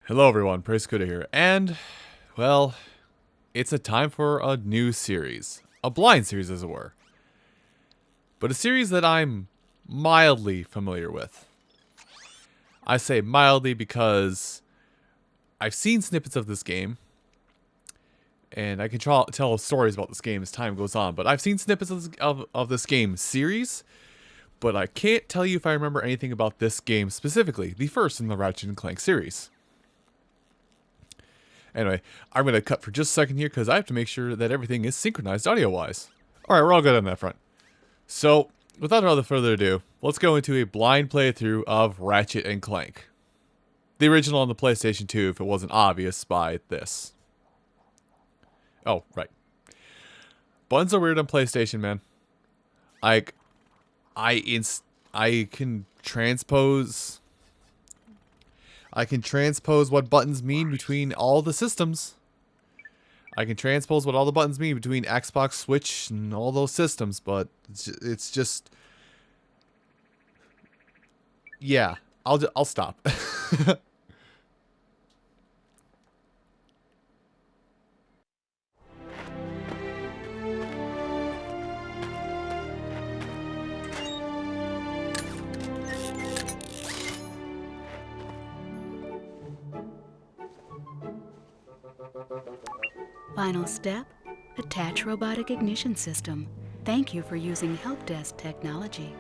Hello everyone, Praise here, and, well, it's a time for a new series. A blind series, as it were. But a series that I'm mildly familiar with. I say mildly because I've seen snippets of this game, and I can tell stories about this game as time goes on, but I've seen snippets of this game series, but I can't tell you if I remember anything about this game specifically, the first in the Ratchet and Clank series. Anyway, I'm going to cut for just a second here because I have to make sure that everything is synchronized audio-wise. Alright, we're all good on that front. So, without further ado, let's go into a blind playthrough of Ratchet and Clank. The original on the PlayStation 2, if it wasn't obvious by this. Oh, right. Buttons are weird on PlayStation, man. Like, I can transpose what buttons mean between all the systems. I can transpose what all the buttons mean between Xbox, Switch, and all those systems, but it's just... Yeah, I'll stop. Final step, attach robotic ignition system. Thank you for using help desk technology.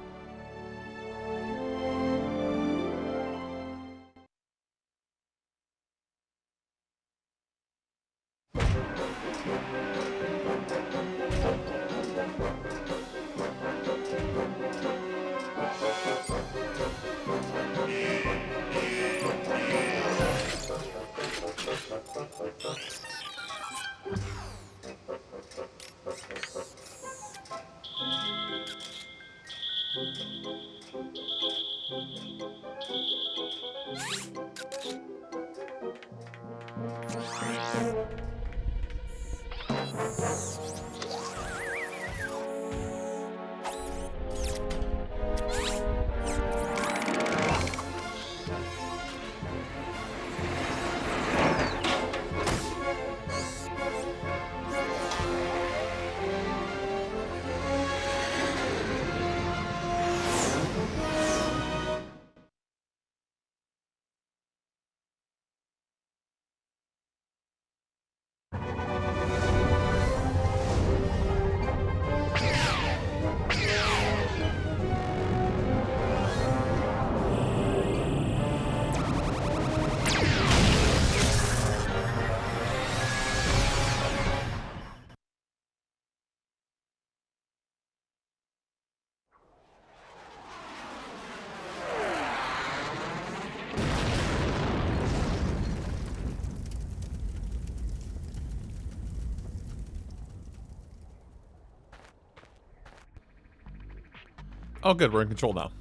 Oh good, we're in control now.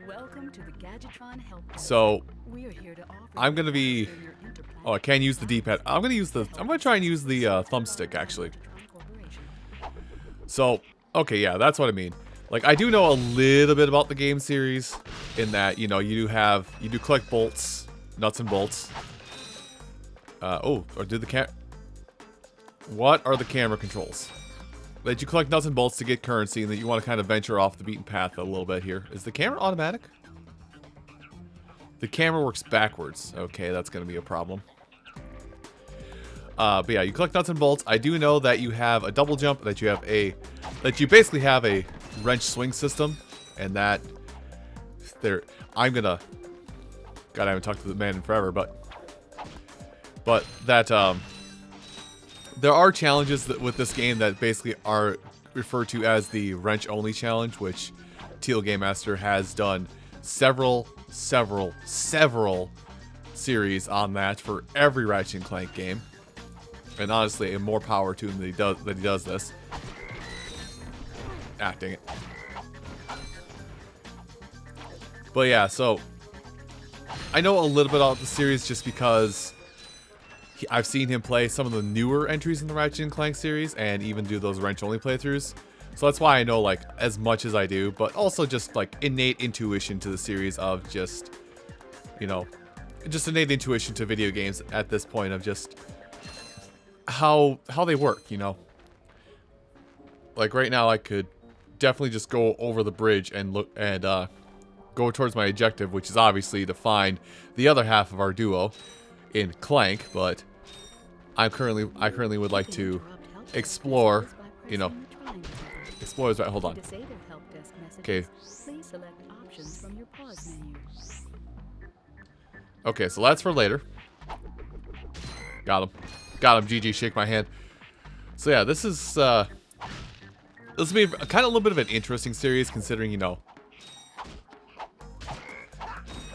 Welcome to the Gadgetron Help Desk. So, We are here to offer I'm gonna be... Oh, I can't use the D-pad. I'm gonna try and use the thumbstick, actually. So, okay, yeah, that's what I mean. Like, I do know a little bit about the game series, in that, you know, you do collect bolts, nuts and bolts. Or did the What are the camera controls? That you collect nuts and bolts to get currency, and that you want to kind of venture off the beaten path a little bit here. Is the camera automatic? The camera works backwards. Okay, that's going to be a problem. But yeah, you collect nuts and bolts. I do know that you have a double jump, that you basically have a wrench swing system, and that God, I haven't talked to the man in forever, but that there are challenges with this game that basically are referred to as the wrench-only challenge, which Teal Game Master has done several series on that for every Ratchet and Clank game. And honestly, more power to him that he does this. Ah, dang it. But yeah, so I know a little bit about the series just because I've seen him play some of the newer entries in the Ratchet and Clank series, and even do those wrench-only playthroughs. So that's why I know, like, as much as I do, but also just, like, innate intuition to the series of just, you know, just innate intuition to video games at this point of just how they work, you know. Like right now, I could definitely just go over the bridge and look and go towards my objective, which is obviously to find the other half of our duo in Clank. But I currently would like to explore, you know, explore. Hold on. Okay. Okay, so that's for later. Got him. Got him. GG. Shake my hand. So yeah, this is this will be kind of a little bit of an interesting series, considering, you know,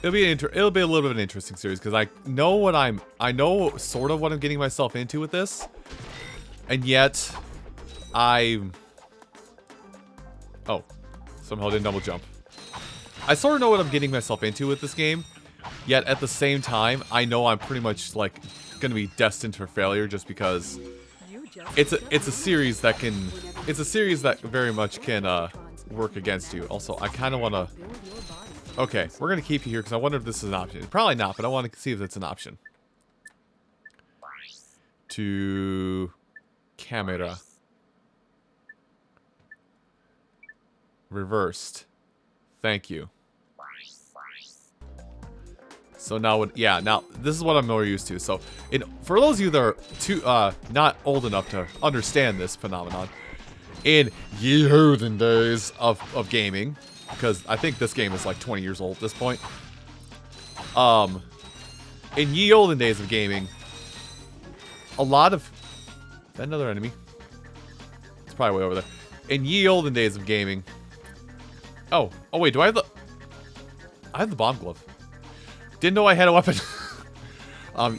it'll be a little bit of an interesting series because I know sort of what I'm getting myself into with this, and yet oh, somehow didn't double jump. I sort of know what I'm getting myself into with this game, yet at the same time, I know I'm pretty much like gonna be destined for failure just because it's a series that very much can work against you. Also, I kind of want to. Okay, we're gonna keep you here because I wonder if this is an option. Probably not, but I want to see if it's an option. To camera. Reversed. Thank you. So now, now this is what I'm more used to. So, for those of you that are not old enough to understand this phenomenon, in ye olden days of gaming, because I think this game is like 20 years old at this point. In ye olden days of gaming, a lot of another enemy. It's probably way over there. In ye olden days of gaming. Oh wait, do I have the bomb glove? Didn't know I had a weapon.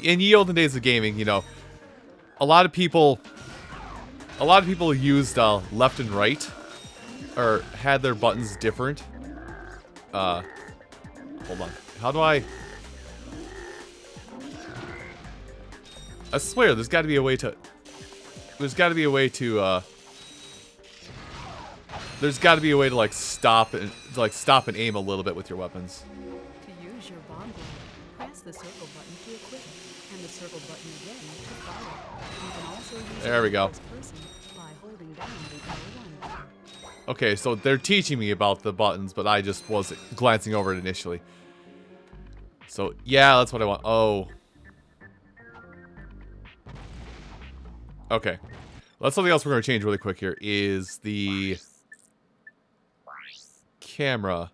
In ye olden days of gaming, you know, a lot of people used left and right, or had their buttons different. Hold on. How do I swear there's got to be a way to. There's got to be a way to like stop and aim a little bit with your weapons. Use your bomb glove. Press the circle button to equip it, and the circle button again to fire. You can also use there we go. by holding down the L1. Okay, so they're teaching me about the buttons, but I just wasn't glancing over it initially. So yeah, that's what I want. Oh. Okay. That's something else we're going to change really quick here is the camera.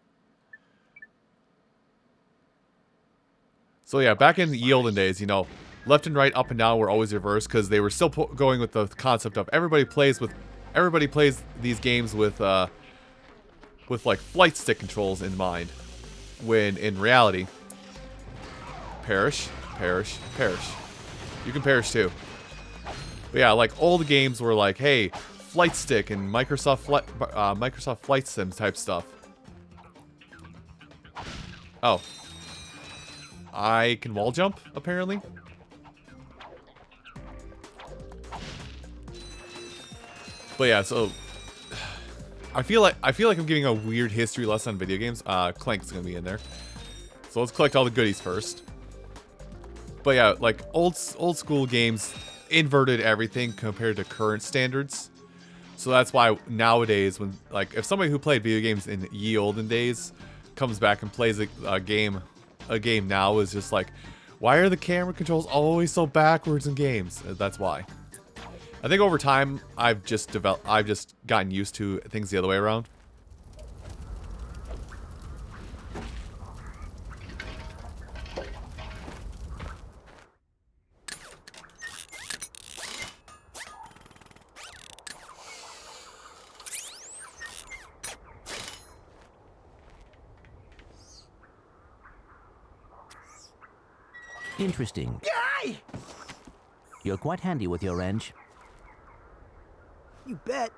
So yeah, back in the ye olden days, you know, left and right, up and down were always reversed because they were still going with the concept of everybody plays these games with like flight stick controls in mind, when in reality, perish. You can perish too. But yeah, like old games were like, hey, flight stick and Microsoft Flight Sim type stuff. Oh. I can wall jump, apparently. But yeah, so I feel like I'm giving a weird history lesson on video games. Clank's gonna be in there. So let's collect all the goodies first. But yeah, like old school games inverted everything compared to current standards. So that's why nowadays, when like if somebody who played video games in ye olden days comes back and plays a game now, is just like, why are the camera controls always so backwards in games? That's why. I think over time I've just gotten used to things the other way around. Interesting. Yay! You're quite handy with your wrench. You bet.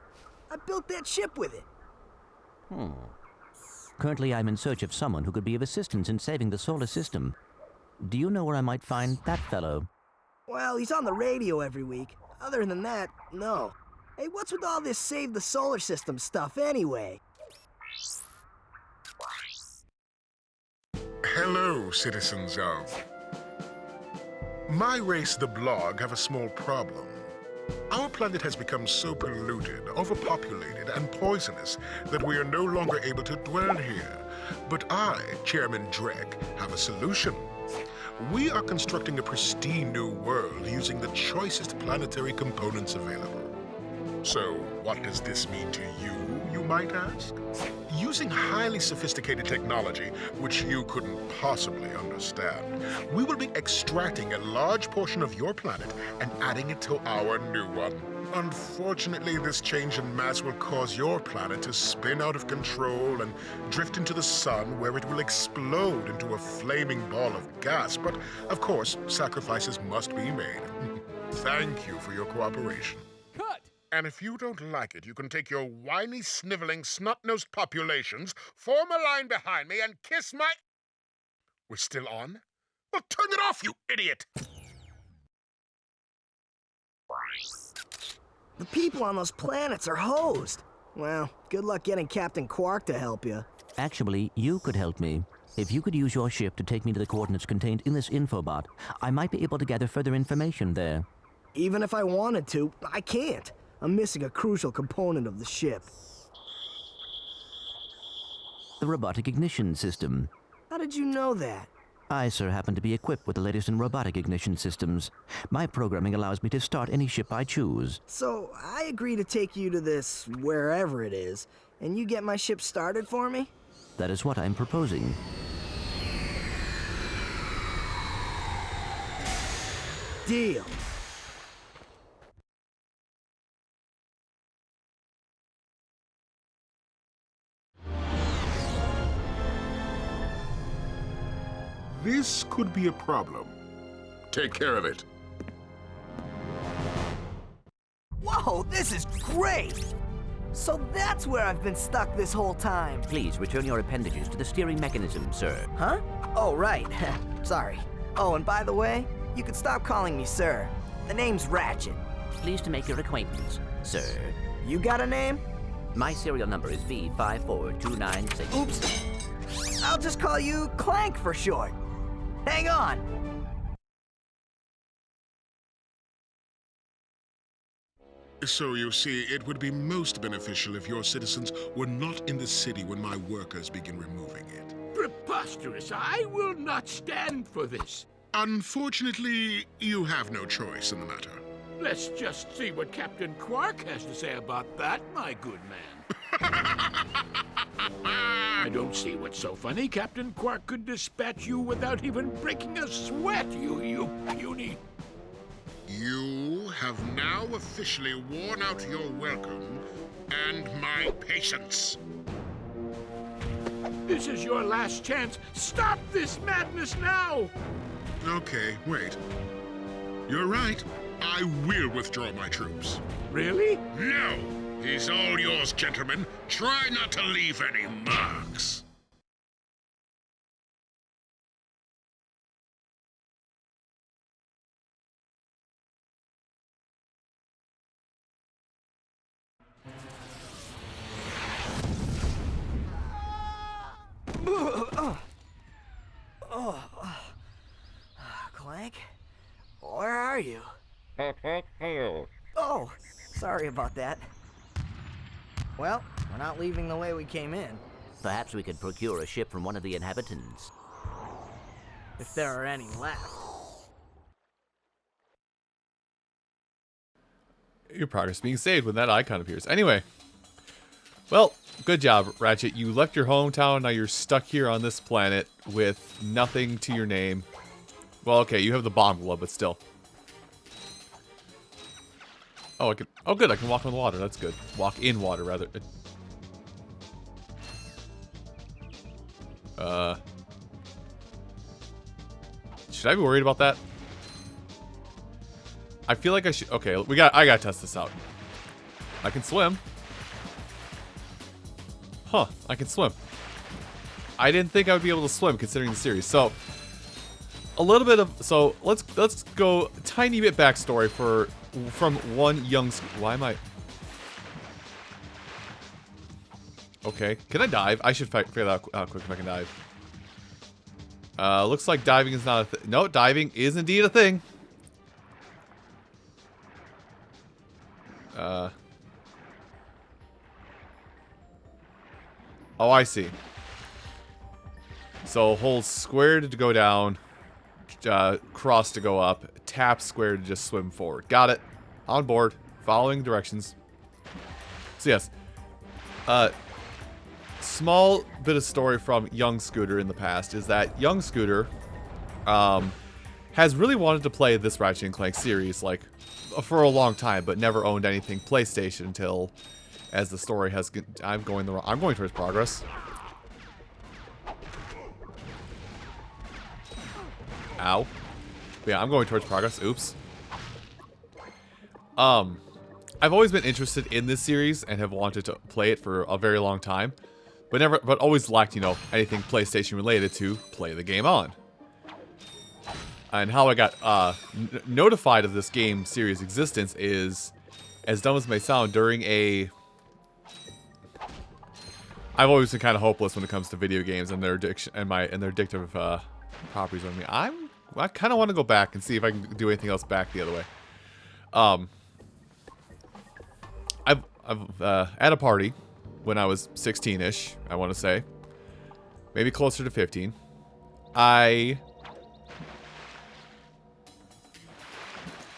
I built that ship with it. Currently, I'm in search of someone who could be of assistance in saving the solar system. Do you know where I might find that fellow? Well, he's on the radio every week. Other than that, no. Hey, what's with all this save the solar system stuff anyway? Hello, citizens of My race, the Blog, have a small problem. Our planet has become so polluted, overpopulated, and poisonous that we are no longer able to dwell here. But I, Chairman Drek, have a solution. We are constructing a pristine new world using the choicest planetary components available. So, what does this mean to you, you might ask? Using highly sophisticated technology, which you couldn't possibly understand, we will be extracting a large portion of your planet and adding it to our new one. Unfortunately, this change in mass will cause your planet to spin out of control and drift into the sun, where it will explode into a flaming ball of gas. But, of course, sacrifices must be made. Thank you for your cooperation. Cut! And if you don't like it, you can take your whiny, sniveling, snot-nosed populations, form a line behind me, and kiss my... We're still on? Well, turn it off, you idiot! The people on those planets are hosed. Well, good luck getting Captain Quark to help you. Actually, you could help me. If you could use your ship to take me to the coordinates contained in this infobot, I might be able to gather further information there. Even if I wanted to, I can't. I'm missing a crucial component of the ship. The robotic ignition system. How did you know that? I, sir, happen to be equipped with the latest in robotic ignition systems. My programming allows me to start any ship I choose. So, I agree to take you to this, wherever it is, and you get my ship started for me? That is what I'm proposing. Deal. This could be a problem. Take care of it. Whoa, this is great! So that's where I've been stuck this whole time. Please return your appendages to the steering mechanism, sir. Huh? Oh, right. Sorry. Oh, and by the way, you can stop calling me sir. The name's Ratchet. Pleased to make your acquaintance, sir. You got a name? My serial number is V54296. Oops. I'll just call you Clank for short. Hang on. So you see, it would be most beneficial if your citizens were not in the city when my workers begin removing it. Preposterous! I will not stand for this. Unfortunately, you have no choice in the matter. Let's just see what Captain Quark has to say about that, my good man. I don't see what's so funny. Captain Quark could dispatch you without even breaking a sweat, you puny... You have now officially worn out your welcome and my patience. This is your last chance. Stop this madness now! Okay, wait. You're right. I will withdraw my troops. Really? No! He's all yours, gentlemen. Try not to leave any marks. Clank? Where are you? Oh, sorry about that. Well, we're not leaving the way we came in. Perhaps we could procure a ship from one of the inhabitants. If there are any left. Your progress being saved when that icon appears. Anyway. Well, good job, Ratchet. You left your hometown, now you're stuck here on this planet with nothing to your name. Well, okay, you have the bomb glove, but still. Oh, I can. Oh, good. I can walk on the water. That's good. Walk in water, rather. Should I be worried about that? I feel like I should. Okay, I gotta test this out. I can swim. Huh? I can swim. I didn't think I would be able to swim considering the series. So, a little bit of. So let's go a tiny bit backstory from one young. Why am I? Okay, can I dive? I should figure out how quick if I can dive. Looks like diving is not a thing. No, diving is indeed a thing. Oh, I see. So hold square to go down, cross to go up, tap square to just swim forward. Got it. On board. Following directions. So yes. Small bit of story from Young Scooter in the past is that Young Scooter has really wanted to play this Ratchet and Clank series like for a long time, but never owned anything PlayStation until, as the story has, I'm going towards progress. Ow. But yeah, I'm going towards progress. Oops. I've always been interested in this series and have wanted to play it for a very long time, but always lacked, you know, anything PlayStation related to play the game on. And how I got notified of this game series existence is, as dumb as it may sound, during a... I've always been kind of hopeless when it comes to video games and their addiction and their addictive properties on me. I kind of want to go back and see if I can do anything else back the other way. I've at a party when I was 16-ish, I want to say, maybe closer to 15. I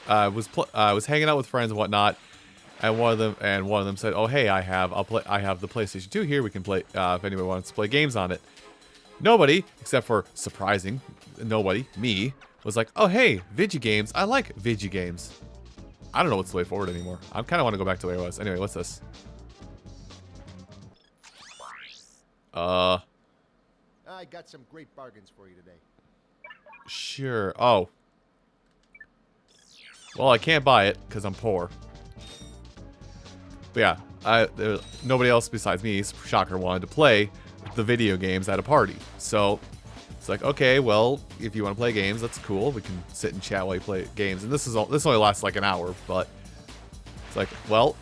was hanging out with friends and whatnot, and one of them said, "Oh hey, I have the PlayStation 2 here. We can play if anybody wants to play games on it." Nobody, except for surprising nobody, me, was like, "Oh hey, Vigi games. I like Vigi games." I don't know what's the way forward anymore. I kind of want to go back to the way it was. Anyway, what's this? I got some great bargains for you today. Sure. Oh. Well, I can't buy it because I'm poor. But yeah, nobody else besides me, shocker, wanted to play the video games at a party. So it's like, okay, well, if you want to play games, that's cool. We can sit and chat while you play games. And this only lasts like an hour, but it's like, well,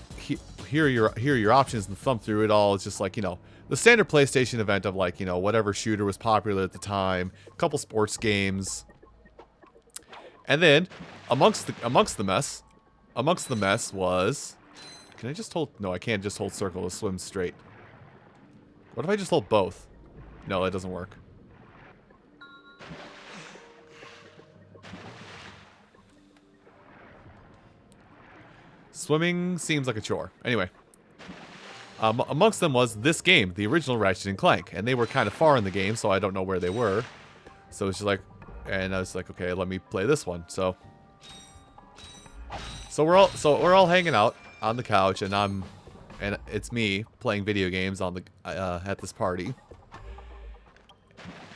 here are your options, and thumb through it all. It's just like, you know, the standard PlayStation event of like, you know, whatever shooter was popular at the time, a couple sports games. And then amongst the mess was, can I just hold? No, I can't just hold circle to swim straight. What if I just hold both? No, that doesn't work. Swimming seems like a chore. Anyway. Amongst them was this game, the original Ratchet and Clank. And they were kind of far in the game, so I don't know where they were. So it's just like, and I was like, okay, let me play this one. So we're all hanging out on the couch, and it's me playing video games on the at this party.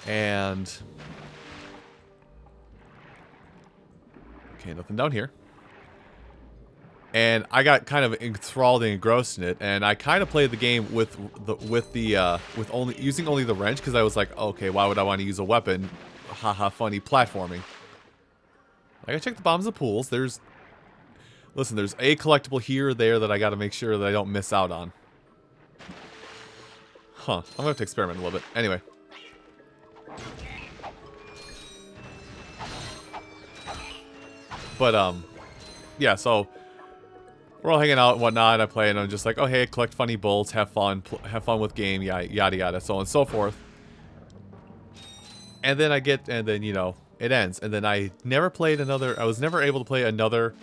And okay, nothing down here. And I got kind of enthralled and engrossed in it, and I kind of played the game using only the wrench, because I was like, okay, why would I want to use a weapon? Haha, funny platforming. I gotta check the bottoms of pools. There's a collectible here or there that I gotta make sure that I don't miss out on. Huh, I'm gonna have to experiment a little bit. Anyway. But, yeah, so we're all hanging out and whatnot. I play, and I'm just like, oh, hey, collect funny bolts, have fun with game, yada, yada, so on and so forth. And then, you know, it ends. And then I was never able to play another,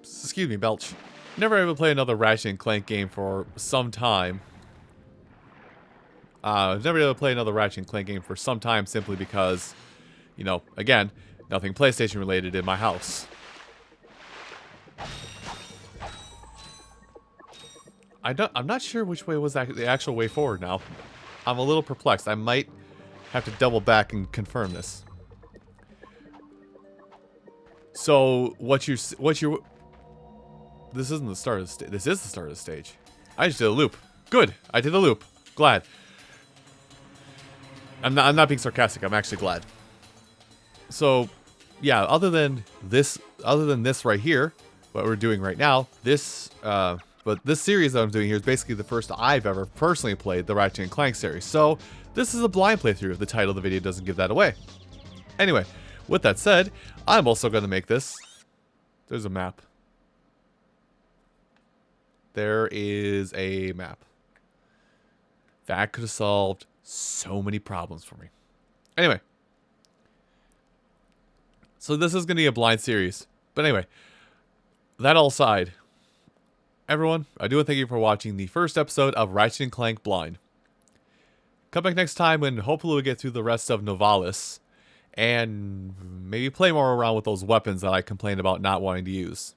excuse me, belch. Never able to play another Ratchet and Clank game for some time. Never able to play another Ratchet and Clank game for some time simply because, you know, again, nothing PlayStation related in my house. I'm not sure which way was the actual way forward now. I'm a little perplexed. I might have to double back and confirm this. So this isn't the start of the stage. This is the start of the stage. I just did a loop. Good. I did a loop. Glad. I'm not being sarcastic. I'm actually glad. So, yeah, other than this right here, what we're doing right now, but this series that I'm doing here is basically the first I've ever personally played the Ratchet and Clank series. So, this is a blind playthrough. The title of the video doesn't give that away. Anyway, with that said, I'm also going to make this. There's a map. there is a map. That could have solved so many problems for me. Anyway. So this is going to be a blind series. But anyway, that all aside, everyone, I do want to thank you for watching the first episode of Ratchet and Clank Blind. Come back next time and hopefully we'll get through the rest of Novalis and maybe play more around with those weapons that I complained about not wanting to use.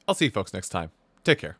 I'll see you folks next time. Take care.